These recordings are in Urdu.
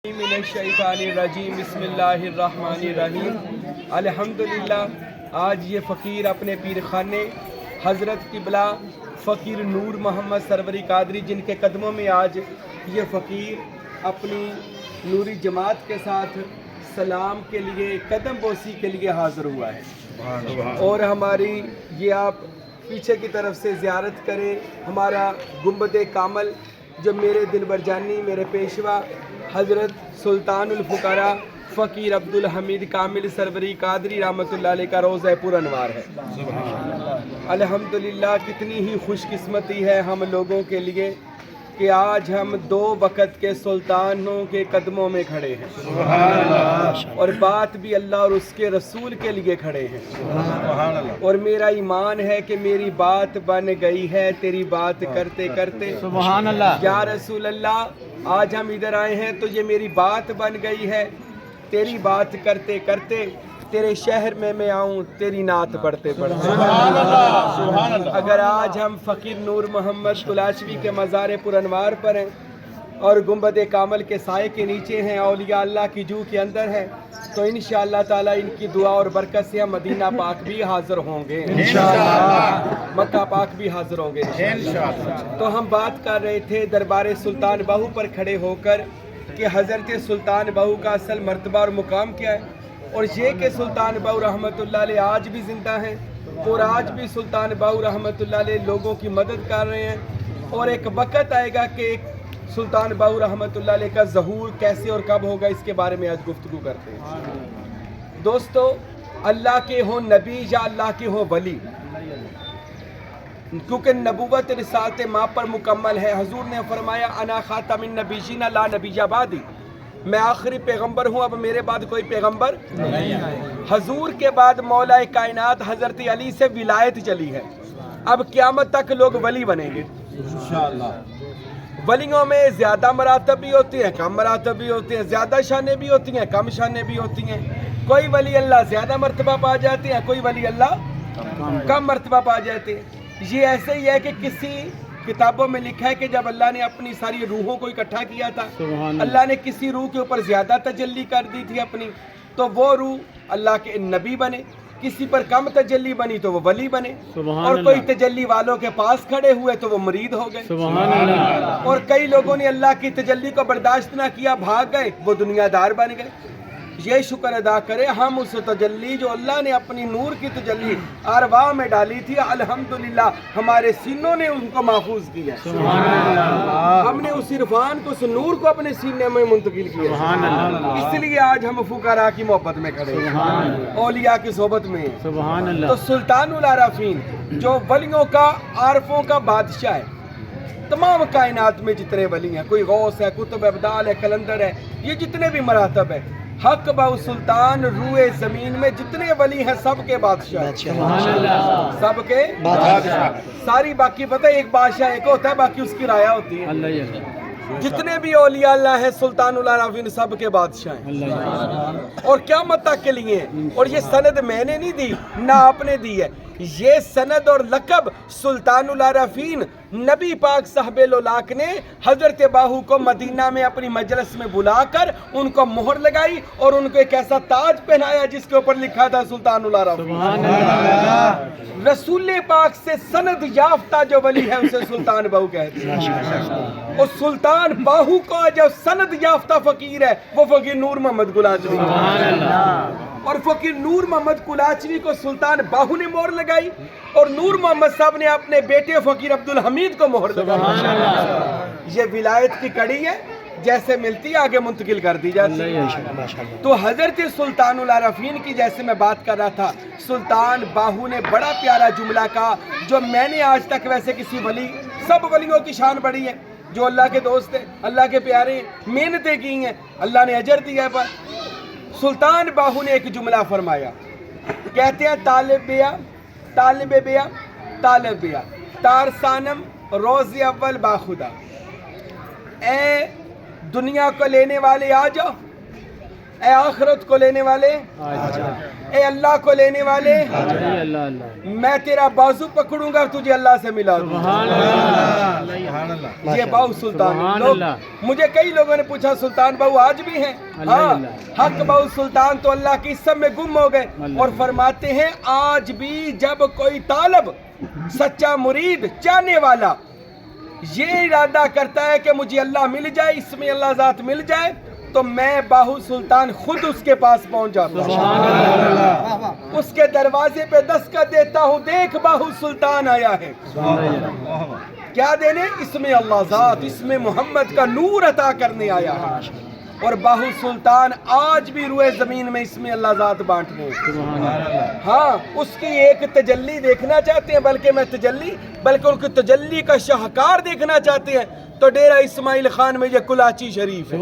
من الشیطان الرجیم بسم اللہ الرحمن الرحیم الحمدللہ۔ آج یہ فقیر اپنے پیر خانے حضرت قبلہ فقیر نور محمد سروری قادری، جن کے قدموں میں آج یہ فقیر اپنی نوری جماعت کے ساتھ سلام کے لیے قدم بوسی کے لیے حاضر ہوا ہے، اور ہماری یہ آپ پیچھے کی طرف سے زیارت کریں ہمارا گنبد کامل، جو میرے دلبر جانی، میرے پیشوا حضرت سلطان الفقراء فقیر عبدالحمید کامل سروری قادری رحمۃ اللہ علیہ کا روضہ پر انوار ہے۔ الحمدللہ، کتنی ہی خوش قسمتی ہے ہم لوگوں کے لیے کہ آج ہم 2 وقت کے سلطانوں کے قدموں میں کھڑے ہیں، اور بات بھی اللہ اور اس کے رسول کے لیے کھڑے ہیں، اور میرا ایمان ہے کہ میری بات بن گئی ہے تیری بات کرتے کرتے۔ سبحان اللہ۔ یا رسول اللہ، آج ہم ادھر آئے ہیں تو یہ میری بات بن گئی ہے تیری بات کرتے کرتے، تیرے شہر میں میں آؤں تیری نعت پڑھتے پڑھتے۔ سبحان اللہ۔ اگر آج ہم فقیر نور محمد کلاشوی کے مزار پر انوار پر ہیں اور گنبد کامل کے سائے کے نیچے ہیں، اولیاء اللہ کی جو کے اندر ہے، تو انشاءاللہ تعالی ان کی دعا اور برکت سے ہم مدینہ پاک بھی حاضر ہوں گے انشاءاللہ، مکہ پاک بھی حاضر ہوں گے انشاءاللہ۔ تو ہم بات کر رہے تھے دربار سلطان بہو پر کھڑے ہو کر کہ حضرت سلطان بہو کا اصل مرتبہ اور مقام کیا ہے، اور یہ کہ سلطان بہو رحمۃ اللہ علیہ آج بھی زندہ ہیں، اور آج بھی سلطان بہو رحمۃ اللہ علیہ لوگوں کی مدد کر رہے ہیں، اور ایک وقت آئے گا کہ سلطان بہو رحمۃ اللہ علیہ کا ظہور کیسے اور کب ہوگا، اس کے بارے میں آج گفتگو کرتے ہیں۔ دوستو، اللہ کے ہوں نبی یا اللہ کے ہوں ولی، کیونکہ نبوت رسالت ماں پر مکمل ہے۔ حضور نے فرمایا انا خاتم النبیین لا نبی بعدی، میں آخری پیغمبر ہوں، اب میرے بعد کوئی پیغمبر نہیں ہے۔ حضور کے بعد مولا کائنات حضرت علی سے ولایت چلی ہے، اب قیامت تک لوگ ولی بنیں گے انشاءاللہ۔ ولیوں میں زیادہ مراتب بھی ہوتی ہیں، کم مراتب بھی ہوتے ہیں، زیادہ شانیں بھی ہوتی ہیں، کم شانیں بھی ہوتی ہیں۔ کوئی ولی اللہ زیادہ مرتبہ پا جاتے ہیں، کوئی ولی اللہ کم مرتبہ پا جاتے ہیں۔ یہ ایسے ہی ہے کہ کسی کتابوں میں لکھا ہے کہ جب اللہ نے اپنی ساری روحوں کو اکٹھا کیا تھا، اللہ نے کسی روح کے اوپر زیادہ تجلی کر دی تھی اپنی، تو وہ روح اللہ کے نبی بنے، کسی پر کم تجلی بنی تو وہ ولی بنے، اور کوئی تجلی والوں کے پاس کھڑے ہوئے تو وہ مرید ہو گئے، اور کئی لوگوں نے اللہ کی تجلی کو برداشت نہ کیا، بھاگ گئے، وہ دنیا دار بن گئے۔ یہ شکر ادا کرے ہم اس تجلی جو اللہ نے اپنی نور کی تجلی ارواح میں ڈالی تھی، الحمدللہ ہمارے سینوں نے ان کو محفوظ کیا، ہم نے اس عرفان کو، اس نور کو اپنے سینے میں منتقل کیا، اس لیے آج ہم فقراء کی محبت میں کھڑے ہیں، اولیاء کی صحبت میں ہیں۔ تو سلطان العارفین جو ولیوں کا، عارفوں کا بادشاہ ہے، تمام کائنات میں جتنے ولی ہیں، کوئی غوث ہے، قطب ابدال ہے، کلندر ہے، یہ جتنے بھی مراتب ہے، حق بہو سلطان روئے زمین میں جتنے ولی ہیں سب کے بادشاہ، سب کے بادشاہ۔ ساری باقی پتہ ہے ایک بادشاہ ایک ہوتا ہے، باقی اس کی رعایا ہوتی ہے۔ جتنے بھی اولیاء اللہ ہیں سلطان العارفین سب کے بادشاہ ہیں، اور قیامت تک کے لیے۔ اور یہ سند میں نے نہیں دی، نہ آپ نے دی ہے، یہ سند اور لقب سلطان العارفین نبی پاک صاحب لولاک نے حضرت باہو کو مدینہ میں اپنی مجلس میں بلا کر ان کو مہر لگائی، اور ان کو ایک ایسا تاج پہنایا جس کے اوپر لکھا تھا سلطان العارفین۔ رسول پاک سے سند یافتہ جو ولی ہے اسے سلطان باہو کہتے ہیں، اور سلطان باہو کو جو سند یافتہ فقیر ہے وہ فقیر نور محمد کلاچوی، اور فقیر نور محمد کلاچوی کو سلطان باہو نے مہر لگائی، اور نور محمد صاحب نے اپنے بیٹے فقیر عبدالحمید کو مہر لگائی۔ یہ ولایت کی کڑی ہے، جیسے ملتی آگے منتقل کر دی جاتی ہے۔ تو حضرت سلطان العارفین کی جیسے میں بات کر رہا تھا، سلطان باہو نے بڑا پیارا جملہ کہا جو میں نے آج تک ویسے کسی ولی، سب ولیوں کی شان بڑی ہے جو اللہ کے دوست ہیں، اللہ کے پیارے ہیں، محنتیں کی ہیں، اللہ نے اجر دیا ہے، پر سلطان باہو نے ایک جملہ فرمایا، کہتے ہیں طالب بیا تارسانم روز اول باخدا، اے دنیا کو لینے والے آ جاؤ، اے آخرت کو لینے والے، اے اللہ کو لینے والے، میں تیرا بازو پکڑوں گا تجھے اللہ سے ملا دوں۔ یہ باہو سلطان لوگ، مجھے کئی لوگوں نے پوچھا سلطان باہو آج بھی ہیں؟ ہاں، حق باہو سلطان تو اللہ کی سب میں گم ہو گئے، اور فرماتے ہیں آج بھی جب کوئی طالب، سچا مرید، چاہنے والا یہ ارادہ کرتا ہے کہ مجھے اللہ مل جائے، اس میں اللہ ذات مل جائے، تو میں باہو سلطان خود اس کے پاس پہنچ جاتا ہوں، اس کے دروازے پہ دستک دیتا ہوں، دیکھ باہو سلطان آیا ہے۔ کیا دینے؟ اس میں اللہ ذات، اس میں محمد کا نور عطا کرنے آیا ہے، اور باہو سلطان آج بھی روئے زمین میں اس میں اللہ ذات بانٹ رہے ہیں۔ ہاں، اس کی ایک تجلی دیکھنا چاہتے ہیں، بلکہ ان کی تجلی کا شاہکار دیکھنا چاہتے ہیں تو ڈیرہ اسماعیل خان میں یہ کلاچی شریف ہے۔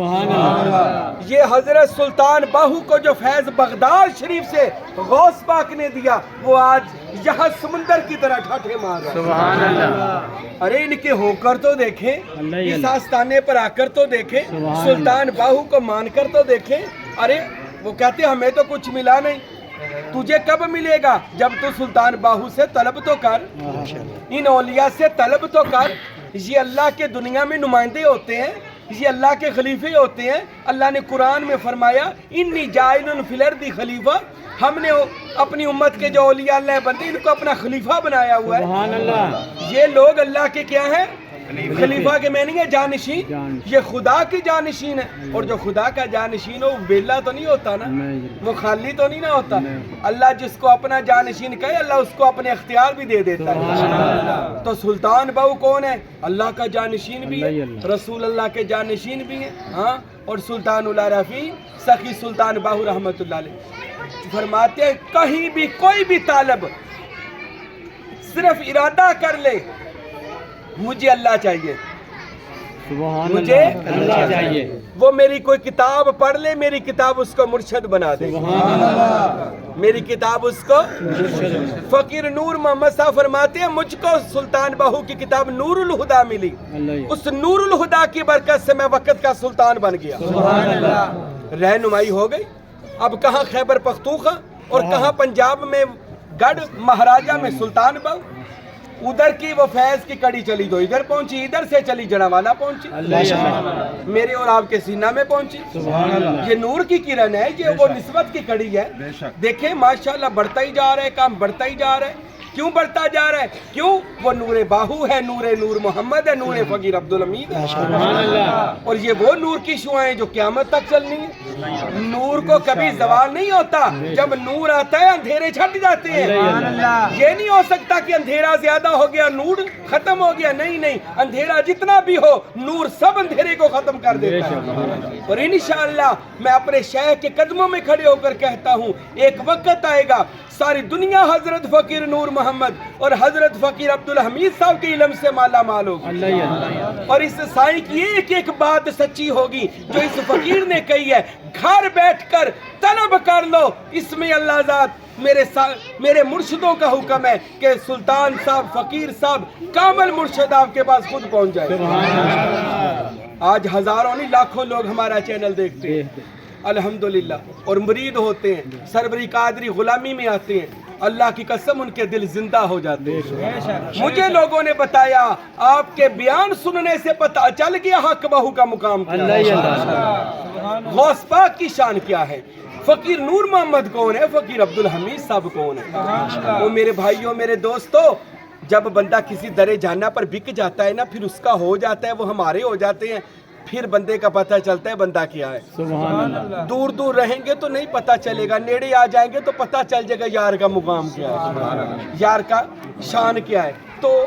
یہ حضرت سلطان باہو کو جو فیض بغداد شریف سے غوث پاک نے دیا، وہ آج یہاں سمندر کی طرح ٹھاٹھے مار رہا ہے۔ ارے ان کے ہو کر تو دیکھیں، اس آستانے پر آ کر تو دیکھیں، سلطان باہو کو مان کر تو دیکھیں۔ ارے وہ کہتے ہمیں تو کچھ ملا نہیں، تجھے کب ملے گا؟ جب تو سلطان باہو سے طلب تو کر، ان اولیاء سے طلب تو کر۔ یہ اللہ کے دنیا میں نمائندے ہوتے ہیں، یہ اللہ کے خلیفے ہوتے ہیں۔ اللہ نے قرآن میں فرمایا انی جاعل فی الارض خلیفہ، ہم نے اپنی امت کے جو اولیاء اللہ بندے ان کو اپنا خلیفہ بنایا ہوا ہے۔ یہ لوگ اللہ کے کیا ہیں؟ خلیفہ کے معنی ہے جانشین، یہ خدا کی جانشین ہے، اور جو خدا کا جانشین ہو وہ بیلا تو نہیں ہوتا نا، وہ خالی تو نہیں نہ ہوتا۔ اللہ جس کو اپنا جانشین کہے اللہ اس کو اپنے اختیار بھی دے دیتا ہے۔ تو سلطان باہو کون ہے؟ اللہ کا جانشین بھی ہے، رسول اللہ کے جانشین بھی ہیں، ہاں، اور سلطان العارفین سخی سلطان باہو رحمت اللہ علیہ فرماتے ہیں کہیں بھی کوئی بھی طالب صرف ارادہ کر لے مجھے اللہ چاہیے، مجھے اللہ چاہیے، وہ میری کوئی کتاب پڑھ لے، میری کتاب اس کو مرشد بنا دے، میری کتاب اس کو۔ فقیر نور محمد صاحب فرماتے ہیں مجھ کو سلطان باہو کی کتاب نور الہدا ملی، اس نور الہدا کی برکت سے میں وقت کا سلطان بن گیا، رہنمائی ہو گئی۔ اب کہاں خیبر پختونخوا اور کہاں پنجاب میں گڑھ مہاراجہ میں سلطان باہو، ادھر کی وہ فیض کی کڑی چلی تو ادھر پہنچی، ادھر سے چلی جڑاوالا پہنچی، میرے اور آپ کے سینہ میں پہنچی۔ یہ نور کی کرن ہے، یہ وہ نسبت کی کڑی ہے۔ دیکھیں ماشاءاللہ بڑھتا ہی جا رہا ہے، کام بڑھتا ہی جا رہا ہے۔ کیوں بڑھتا جا رہا ہے؟ کیوں؟ وہ نور باہو ہے، نور محمد ہے، نور فقیر عبدالحمید ہے، اور یہ وہ نور کی شعاعیں جو قیامت تک چلنی ہے۔ نور کو کبھی زوال نہیں ہوتا، جب نور آتا ہے اندھیرے چھٹ جاتے ہیں۔ یہ نہیں ہو سکتا کہ اندھیرا زیادہ ہو گیا نور ختم ہو گیا، نہیں، اندھیرا جتنا بھی ہو نور سب اندھیرے کو ختم کر دیتا ہے۔ اور انشاءاللہ میں اپنے شیخ کے قدموں میں کھڑے ہو کر کہتا ہوں ایک وقت آئے گا ساری دنیا حضرت فقیر نور محمد اور حضرت فقیر عبدالحمید صاحب کے علم سے مالا مال ہوگی، اور اس سائیں کی ایک ایک بات سچی ہوگی جو اس فقیر نے کہی ہے، گھر بیٹھ کر طلب کر لو، اس میں اللہ ذات میرے مرشدوں کا حکم ہے کہ سلطان صاحب فقیر صاحب کامل مرشد آپ کے پاس خود پہنچ جائے۔ آج ہزاروں نہیں لاکھوں لوگ ہمارا چینل دیکھتے ہیں الحمدللہ، اور مرید ہوتے ہیں، سربری قادری غلامی میں آتے ہیں، اللہ کی قسم ان کے دل زندہ ہو جاتے ہیں۔ مجھے لوگوں نے بتایا آپ کے بیان سننے سے پتہ چل گیا حق باہو کا مقام کیا ہے، غوث پاک کی شان کیا ہے، فقیر نور محمد کون ہے، فقیر عبدالحمید صاحب کون ہے۔ وہ میرے بھائیوں، میرے دوستوں، جب بندہ کسی درے جانا پر بک جاتا ہے نا، پھر اس کا ہو جاتا ہے، وہ ہمارے ہو جاتے ہیں، پھر بندے کا پتہ چلتا ہے بندہ کیا ہے۔ دور دور رہیں گے تو نہیں پتہ چلے گا، نیڑے آ جائیں گے تو پتہ چل جائے گا یار کا مقام کیا ہے، یار کا شان کیا ہے۔ تو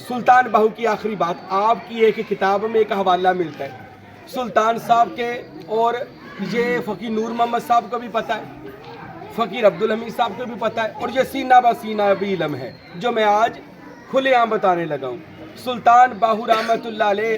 سلطان باہو کی آخری بات، آپ کی ایک کتاب میں ایک حوالہ ملتا ہے سلطان صاحب کے، اور یہ فقیر نور محمد صاحب کو بھی پتہ ہے، فقیر عبدالحمید صاحب کو بھی پتہ ہے، اور یہ سینہ بہ سینہ بھی علم ہے جو میں آج کھلے عام بتانے لگا ہوں۔ سلطان باہو رحمت اللہ علیہ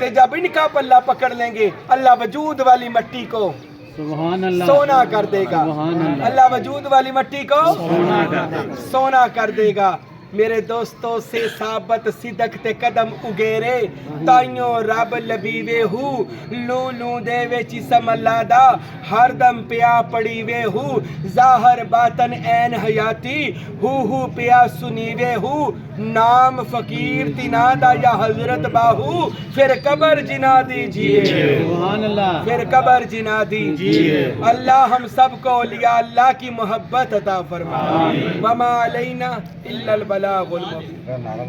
تے جب ان کا پلہ پکڑ لیں گے اللہ وجود والی مٹی کو سبحان اللہ سونا کر دے گا. سبحان اللہ. اللہ وجود والی مٹی کو سونا کر دے گا. سونا کر دے گا. میرے دوستوں سے ثابت صدق تے قدم اگیرے تائیوں رب لبیوے ہو لو لو دے وچ سم اللہ دا ہر دم پیا پڑی وے ہو ظاہر باطن این حیاتی ہو پیا سنیوے ہو نام فقیر تینا دا یا حضرت باہو پھر قبر جنا دیجئے سبحان اللہ. پھر قبر جنا دیجئے. اللہ ہم سب کو اولیاء اللہ کی محبت عطا فرما. وما علینا الا البلاغ المبین.